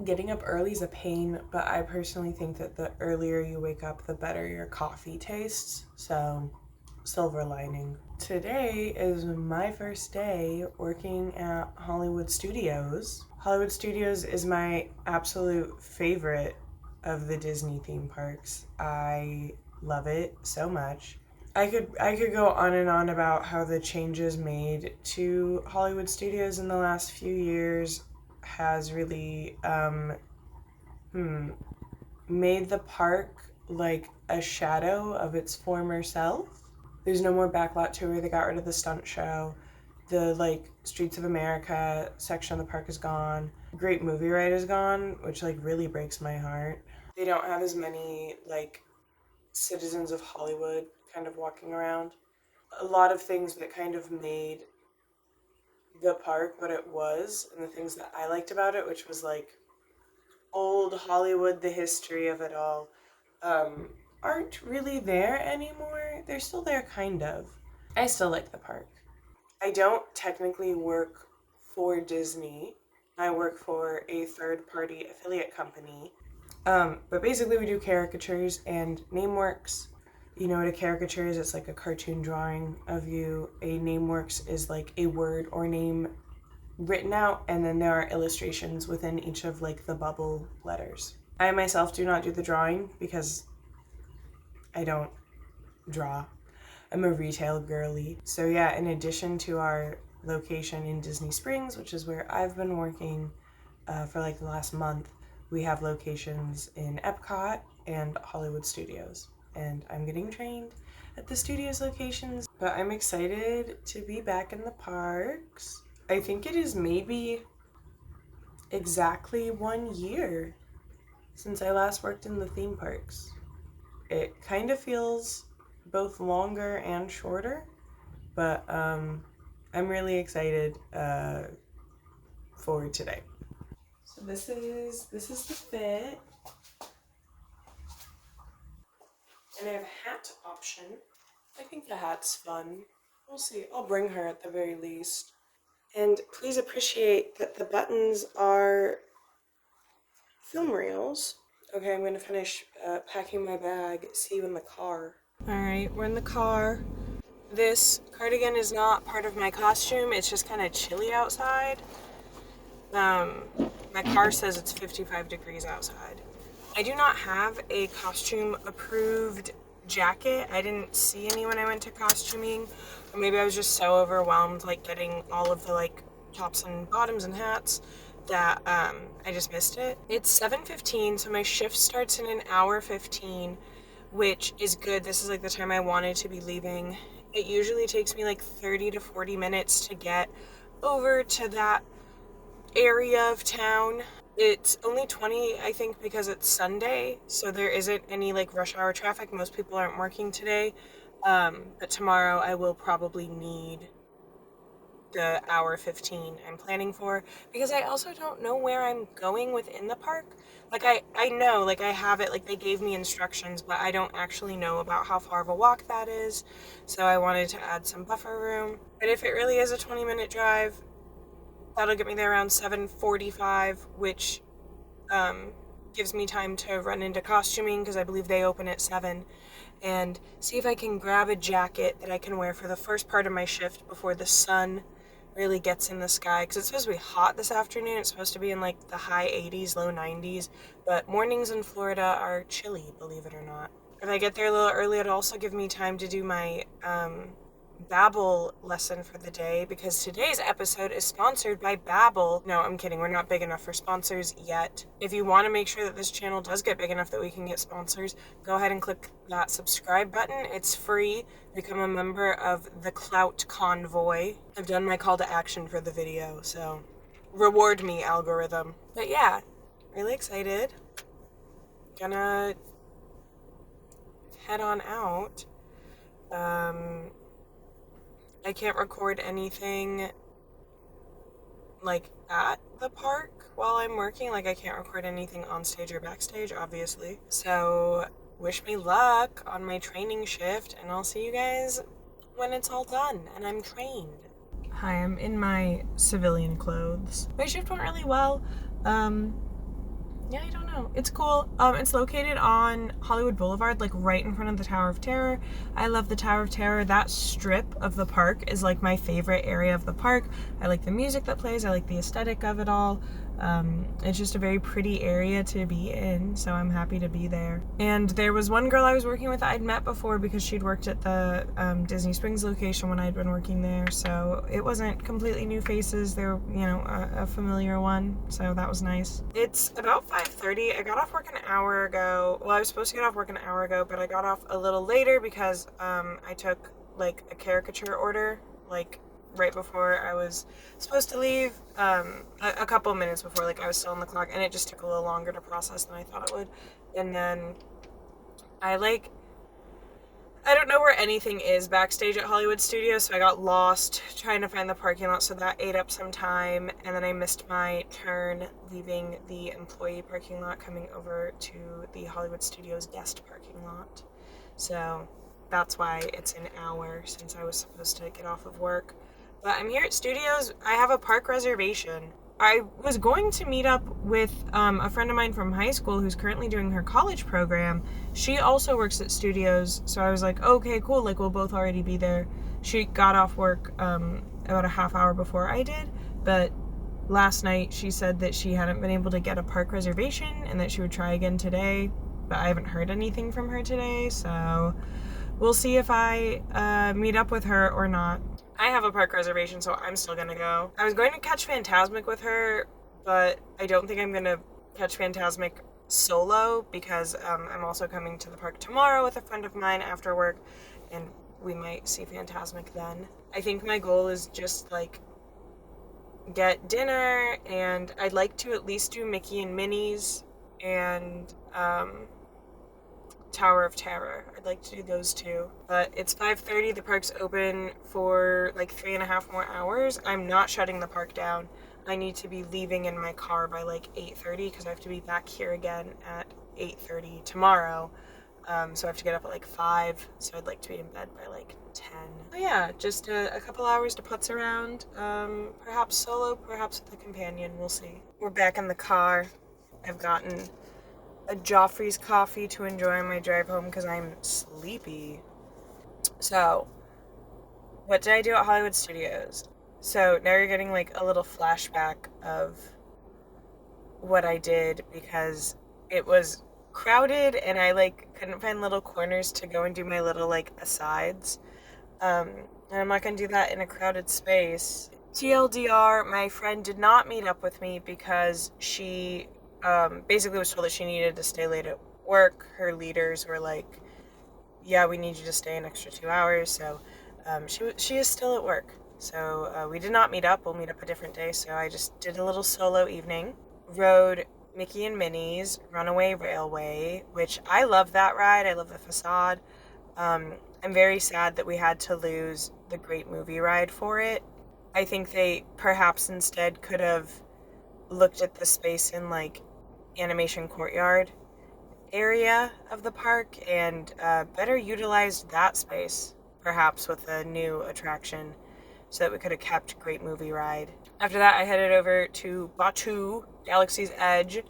Getting up early is a pain, but I personally think that the earlier you wake up, the better your coffee tastes. So, silver lining. Today is my first day working at Hollywood Studios. Hollywood Studios is my absolute favorite of the Disney theme parks. I love it so much. I could go on and on about how the changes made to Hollywood Studios in the last few years has really made the park like a shadow of its former self. There's no more backlot tour. They got rid of the stunt show. The like Streets of America section of the park is gone. Great Movie Ride is gone, which like really breaks my heart. They don't have as many like citizens of Hollywood kind of walking around. A lot of things that kind of made the park what it was, and the things that I liked about it, which was like old Hollywood, the history of it all, aren't really there anymore. They're still there, kind of. I still like the park. I don't technically work for Disney. I work for a third party affiliate company. But basically, we do caricatures and Nameworks. You know what a caricature is? It's like a cartoon drawing of you. A Nameworks is like a word or name written out, and then there are illustrations within each of like the bubble letters. I myself do not do the drawing because I don't draw. I'm a retail girly. So yeah, in addition to our location in Disney Springs, which is where I've been working for like the last month, we have locations in Epcot and Hollywood Studios. And I'm getting trained at the studios locations, but I'm excited to be back in the parks. I think it is maybe exactly 1 year since I last worked in the theme parks. It kind of feels both longer and shorter, but I'm really excited for today. So this is the fit, and I have a hat option. I think the hat's fun. We'll see. I'll bring her at the very least. And please appreciate that the buttons are film reels. Okay, I'm gonna finish packing my bag. See you in the car. Alright, we're in the car. This cardigan is not part of my costume. It's just kind of chilly outside. My car says it's 55 degrees outside. I do not have a costume approved jacket. I didn't see any when I went to costuming, or maybe I was just so overwhelmed like getting all of the like tops and bottoms and hats that I just missed it. It's 7:15, so my shift starts in an hour 15, which is good. This is like the time I wanted to be leaving. It usually takes me like 30 to 40 minutes to get over to that area of town. It's only 20, I think, because it's Sunday, so there isn't any like rush hour traffic. Most people aren't working today, but tomorrow I will probably need the hour 15 I'm planning for, because I also don't know where I'm going within the park. Like I know, like I have it, like they gave me instructions, but I don't actually know about how far of a walk that is, so I wanted to add some buffer room. But if it really is a 20-minute drive, that'll get me there around 7:45, which gives me time to run into costuming, because I believe they open at 7, and see if I can grab a jacket that I can wear for the first part of my shift before the sun really gets in the sky, because it's supposed to be hot this afternoon. It's supposed to be in like the high 80s, low 90s, but mornings in Florida are chilly, believe it or not. If I get there a little early, it'll also give me time to do my Babbel lesson for the day, because today's episode is sponsored by Babbel. No, I'm kidding. We're not big enough for sponsors yet. If you want to make sure that this channel does get big enough that we can get sponsors, go ahead and click that subscribe button. It's free. Become a member of the Clout Convoy. I've done my call to action for the video, so reward me, algorithm. But yeah, really excited. Gonna head on out. I can't record anything like at the park while I'm working. Like I can't record anything on stage or backstage, obviously. So wish me luck on my training shift, and I'll see you guys when it's all done and I'm trained. Hi, I'm in my civilian clothes. My shift went really well. Yeah, I don't know. It's cool. It's located on Hollywood Boulevard, like right in front of the Tower of Terror. I love the Tower of Terror. That strip of the park is like my favorite area of the park. I like the music that plays. I like the aesthetic of it all. It's just a very pretty area to be in, so I'm happy to be there. And there was one girl I was working with I'd met before because she'd worked at the Disney Springs location when I'd been working there, so it wasn't completely new faces. They were, you know, a familiar one, so that was nice. It's about 5:30. I got off work an hour ago. Well, I was supposed to get off work an hour ago, but I got off a little later because I took like a caricature order, like right before I was supposed to leave, a couple minutes before, like I was still on the clock, and it just took a little longer to process than I thought it would. And then I don't know where anything is backstage at Hollywood Studios, so I got lost trying to find the parking lot, so that ate up some time, and then I missed my turn leaving the employee parking lot coming over to the Hollywood Studios guest parking lot. So that's why it's an hour since I was supposed to get off of work. But I'm here at Studios. I have a park reservation. I was going to meet up with a friend of mine from high school who's currently doing her college program. She also works at Studios, so I was like, okay, cool, like we'll both already be there. She got off work about a half hour before I did, but last night she said that she hadn't been able to get a park reservation and that she would try again today, but I haven't heard anything from her today, so we'll see if I meet up with her or not. I have a park reservation, so I'm still gonna go. I was going to catch Phantasmic with her, but I don't think I'm gonna catch Phantasmic solo because I'm also coming to the park tomorrow with a friend of mine after work, and we might see Phantasmic then. I think my goal is just like get dinner, and I'd like to at least do Mickey and Minnie's and Tower of Terror. I'd like to do those two. But it's 5:30. The park's open for like 3.5 more hours. I'm not shutting the park down. I need to be leaving in my car by like 8:30 because I have to be back here again at 8:30 tomorrow. So I have to get up at like 5. So I'd like to be in bed by like 10. But yeah, just a couple hours to putz around. Perhaps solo, perhaps with a companion. We'll see. We're back in the car. I've gotten a Joffrey's coffee to enjoy on my drive home because I'm sleepy. So, what did I do at Hollywood Studios? So now you're getting like a little flashback of what I did because it was crowded and I like couldn't find little corners to go and do my little like asides. And I'm not gonna do that in a crowded space. TLDR, my friend did not meet up with me because she basically was told that she needed to stay late at work. Her leaders were like, yeah, we need you to stay an extra 2 hours. So she is still at work. So we did not meet up. We'll meet up a different day. So I just did a little solo evening. Rode Mickey and Minnie's Runaway Railway, which I love that ride. I love the facade. I'm very sad that we had to lose the Great Movie Ride for it. I think they perhaps instead could have looked at the space in like Animation Courtyard area of the park and better utilized that space, perhaps with a new attraction, so that we could have kept Great Movie Ride. After that, I headed over to Batu, Galaxy's Edge,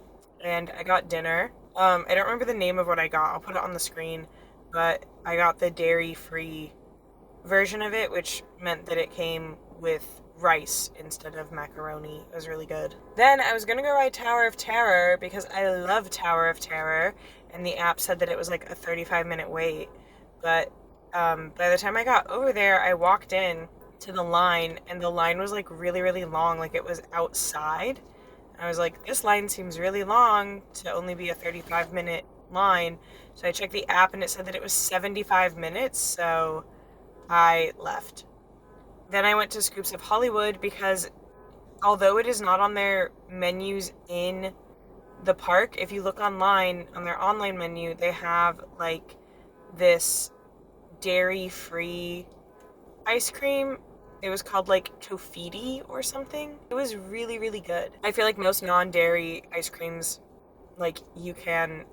and I got dinner. I don't remember the name of what I got. I'll put it on the screen, but I got the dairy-free version of it, which meant that it came with rice instead of macaroni. It was really good. Then I was gonna go ride Tower of Terror because I love Tower of Terror, and the app said that it was like a 35-minute wait. But by the time I got over there, I walked in to the line, and the line was like really, really long, like it was outside. I was like, this line seems really long to only be a 35-minute line. So I checked the app and it said that it was 75 minutes, so I left. Then I went to Scoops of Hollywood because although it is not on their menus in the park, if you look online on their online menu, they have like this dairy-free ice cream. It was called like Tofiti or something. It was really, really good. I feel like most non-dairy ice creams, like you can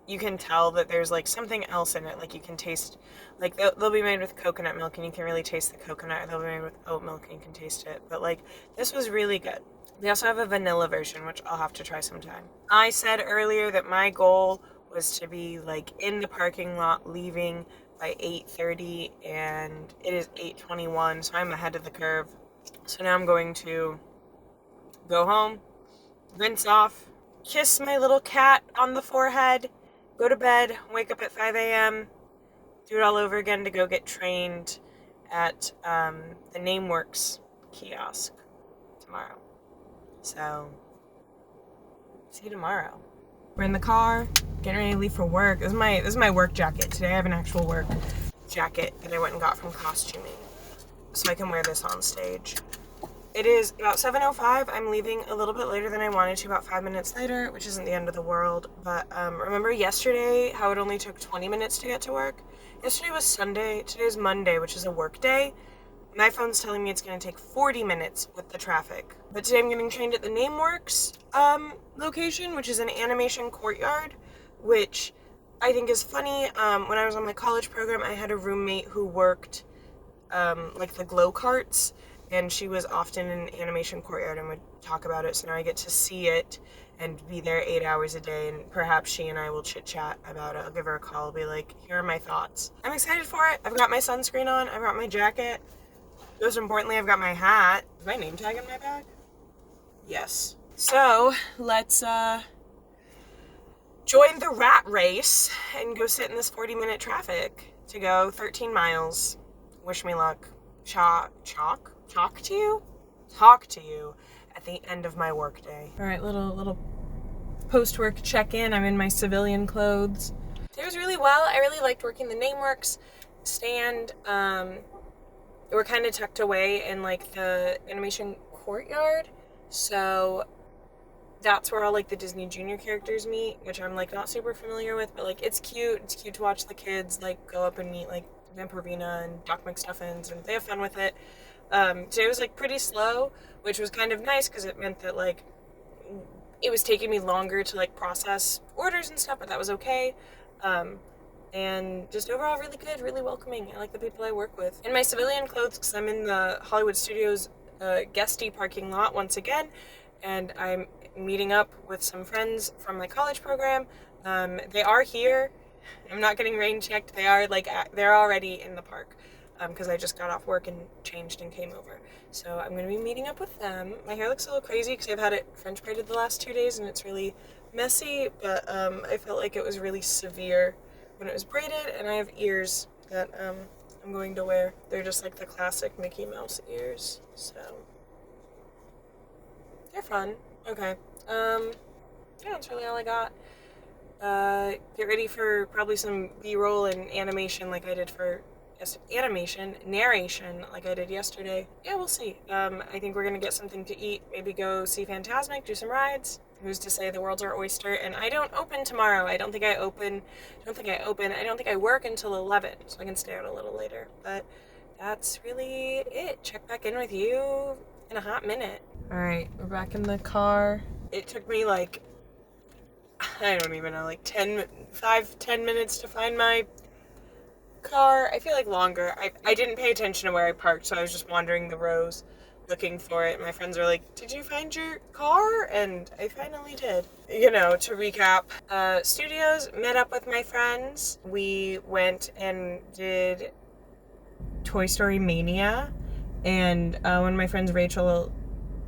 you can tell that there's like something else in it. Like you can taste, like they'll be made with coconut milk and you can really taste the coconut, or they'll be made with oat milk and you can taste it. But like this was really good. They also have a vanilla version, which I'll have to try sometime. I said earlier that my goal was to be like in the parking lot leaving by 8:30, and it is 8:21, so I'm ahead of the curve. So now I'm going to go home, rinse off, kiss my little cat on the forehead, go to bed, wake up at 5 a.m., do it all over again to go get trained at the NameWorks kiosk tomorrow. So, see you tomorrow. We're in the car, getting ready to leave for work. This is my work jacket. Today I have an actual work jacket that I went and got from costuming, so I can wear this on stage. It is about 7:05. I'm leaving a little bit later than I wanted to, about 5 minutes later, which isn't the end of the world. But remember yesterday how it only took 20 minutes to get to work? Yesterday was Sunday. Today's Monday, which is a work day. My phone's telling me it's going to take 40 minutes with the traffic. But today I'm getting trained at the NameWorks location, which is an animation courtyard, which I think is funny. When I was on my college program, I had a roommate who worked like the glow carts, and she was often in animation courtyard and would talk about it. So now I get to see it and be there 8 hours a day, and perhaps she and I will chit chat about it. I'll give her a call, I'll be like, here are my thoughts. I'm excited for it. I've got my sunscreen on, I've got my jacket. Most importantly, I've got my hat. Is my name tag in my bag? Yes. So let's join the rat race and go sit in this 40-minute traffic to go 13 miles. Wish me luck. Talk to you at the end of my workday. All right, little post-work check-in. I'm in my civilian clothes. It was really well. I really liked working the NameWorks stand. We're kind of tucked away in like the animation courtyard, so that's where all like the Disney Junior characters meet, which I'm like not super familiar with, but like it's cute. It's cute to watch the kids like go up and meet like Vampirina and Doc McStuffins, and they have fun with it. Today was like pretty slow, which was kind of nice because it meant that like it was taking me longer to like process orders and stuff, but that was okay. And just overall really good, really welcoming. I like the people I work with. In my civilian clothes, because I'm in the Hollywood Studios guesty parking lot once again, and I'm meeting up with some friends from my college program. They are here. I'm not getting rain checked. They are like, they're already in the park because I just got off work and changed and came over. So I'm going to be meeting up with them. My hair looks a little crazy because I've had it French braided the last 2 days and it's really messy, but I felt like it was really severe when it was braided, and I have ears that I'm going to wear. They're just like the classic Mickey Mouse ears, so they're fun. Okay, yeah, that's really all I got. Get ready for probably some B-roll and animation like I did for narration like I did yesterday. Yeah, we'll see. I think we're gonna get something to eat, maybe go see Fantasmic, do some rides. Who's to say the world's our oyster? And I don't open tomorrow. I don't think I work until 11, so I can stay out a little later. But that's really it. Check back in with you in a hot minute. All right, we're back in the car. It took me like, I don't even know, like 10 minutes to find my car. I feel like longer. I didn't pay attention to where I parked, so I was just wandering the rows looking for it. My friends were like, did you find your car? And I finally did. You know, to recap, studios, met up with my friends. We went and did Toy Story Mania, and one of my friends, Rachel,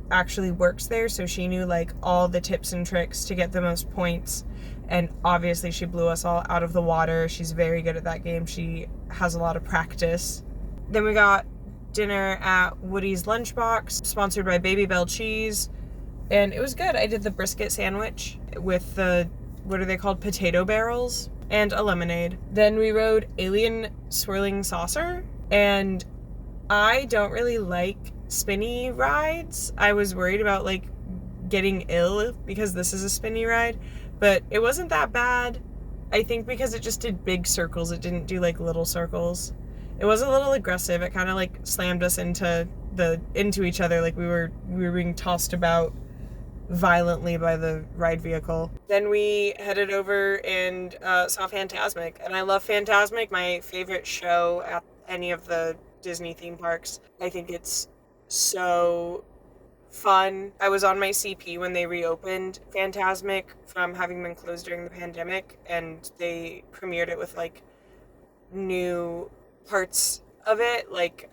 actually works there, so she knew like all the tips and tricks to get the most points, and obviously she blew us all out of the water. She's very good at that game. She has a lot of practice. Then we got dinner at Woody's Lunchbox, sponsored by Baby Bell Cheese, and it was good. I did the brisket sandwich with the, what are they called, potato barrels, and a lemonade. Then we rode Alien Swirling Saucer, and I don't really like spinny rides. I was worried about like getting ill because this is a spinny ride, but it wasn't that bad. I think because it just did big circles, it didn't do like little circles. It was a little aggressive. It kind of like slammed us into each other, like we were being tossed about violently by the ride vehicle. Then we headed over and saw Fantasmic, and I love Fantasmic, my favorite show at any of the Disney theme parks. I think it's so fun. I was on my CP when they reopened Fantasmic from having been closed during the pandemic, and they premiered it with like new parts of it, like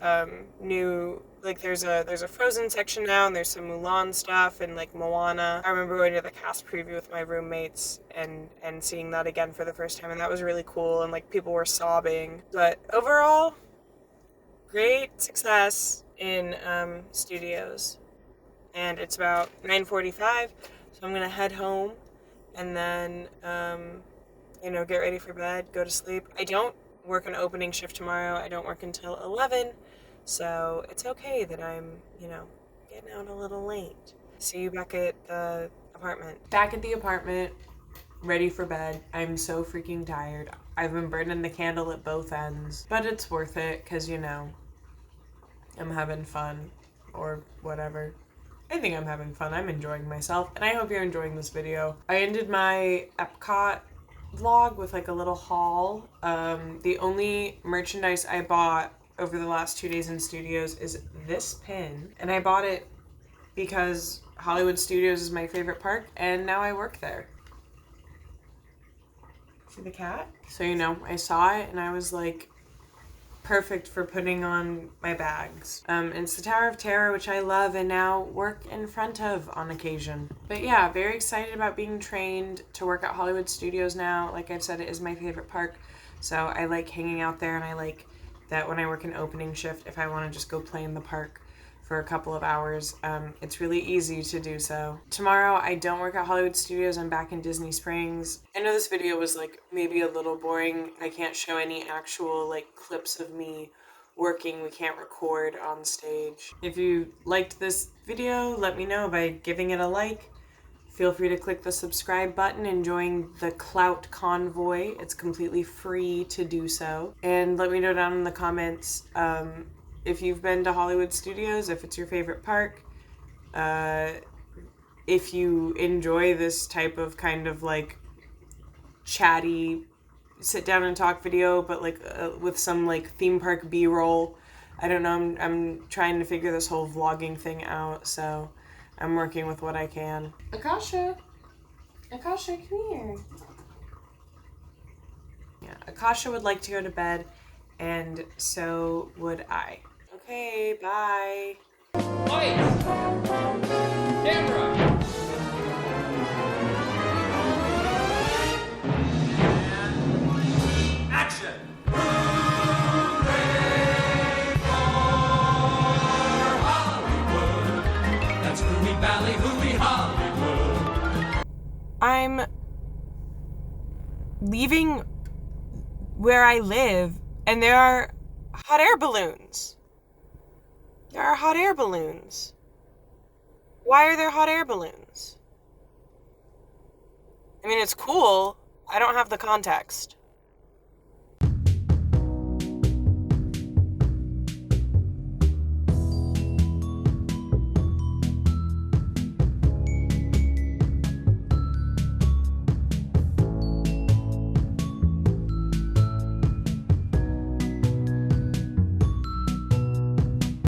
new, like there's a Frozen section now, and there's some Mulan stuff and like Moana. I remember going to the cast preview with my roommates and seeing that again for the first time, and that was really cool, and like people were sobbing. But overall, great success in studios. And it's about 9:45, so I'm gonna head home and then get ready for bed, go to sleep. I don't work an opening shift tomorrow. I don't work until 11, so it's okay that I'm getting out a little late. See you back at the apartment. Back at the apartment, ready for bed. I'm so freaking tired. I've been burning the candle at both ends, but it's worth it because I'm having fun or whatever. I think I'm having fun. I'm enjoying myself, and I hope you're enjoying this video. I ended my Epcot vlog with like a little haul. The only merchandise I bought over the last 2 days in studios is this pin, and I bought it because Hollywood Studios is my favorite park, and now I work there. See the cat? So I saw it and I was like, perfect for putting on my bags. It's the Tower of Terror, which I love and now work in front of on occasion. But yeah, very excited about being trained to work at Hollywood Studios now. Like I've said, it is my favorite park, so I like hanging out there, and I like that when I work an opening shift, if I want to just go play in the park for a couple of hours, it's really easy to do so. Tomorrow I don't work at Hollywood Studios. I'm back in Disney Springs. I know this video was like maybe a little boring. I can't show any actual like clips of me working. We can't record on stage. If you liked this video, let me know by giving it a like. Feel free to click the subscribe button and join the Clout Convoy. It's completely free to do so. And let me know down in the comments if you've been to Hollywood Studios, if it's your favorite park, if you enjoy this type of kind of like chatty sit down and talk video, but like with some like theme park B-roll. I don't know, I'm trying to figure this whole vlogging thing out, so I'm working with what I can. Akasha, come here. Yeah, Akasha would like to go to bed, and so would I. Okay, bye. Lights! Camera! And action! Hooray for Hollywood! That's Hooey Valley, Hooey Hollywood! I'm leaving where I live, and there are hot air balloons. There are hot air balloons. Why are there hot air balloons? I mean, it's cool. I don't have the context.